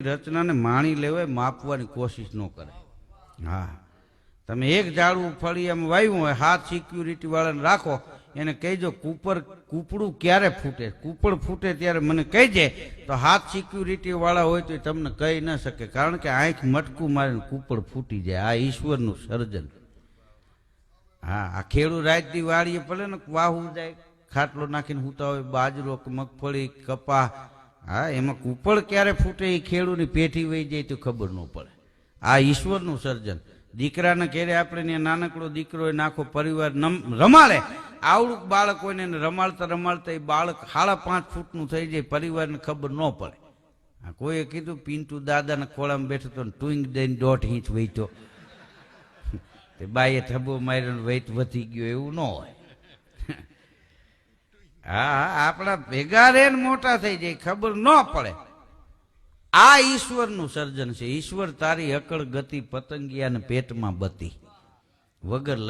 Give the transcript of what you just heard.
રચનાને માણી લેવાય, માપવાની કોશિશ ન કરે. હા, તમે એક ઝાડવું ફળિયામાં વાવ્યું હોય, હાથ સિક્યુરિટી વાળાને રાખો, એને કહેજો કૂપડું ક્યારે ફૂટે, કૂપડ ફૂટે ત્યારે મને કહેજે. તો હાથ સિક્યુરિટી વાળા હોય તો તમને કહી ન શકે, કારણ કે આંખ મટકું મારીને કૂપડ ફૂટી જાય. આ ઈશ્વરનું સર્જન. હા, આ ખેડૂત રાતની વાડીએ ભલે ને વાહું જાય, ખાટલો નાખીને હુતા હોય, બાજરો મગફળી કપા, હા, એમાં કૂપડ ક્યારે ફૂટે એ ખેડૂતની પેઠી વહી જાય તો ખબર ન પડે. આ ઈશ્વરનું સર્જન. દીકરાને ઘેરે આપણે નાનકડો દીકરો હોય, આખો પરિવાર રમાડે, આવડું બાળક હોય ને રમાડતા રમાડતા એ બાળક 5.5 ફૂટનું થઈ જાય, પરિવારને ખબર ન પડે. કોઈએ કીધું પિન્ટુ દાદાના ખોળામાં બેઠો તો ટુઈંગ દઈને 1.5 ઇંચ વહીતો, બાઈએ ઠબો માર્યો વેઇટ વધી ગયો, એવું ન હોય. હા, આપણા ભેગા રે મોટા થઈ જાય, ખબર ન પડે. આ ઈશ્વરનું સર્જન છે. ઈશ્વર તારી અકળ ગતિ, પતંગિયાને પેટમાં બતી વગર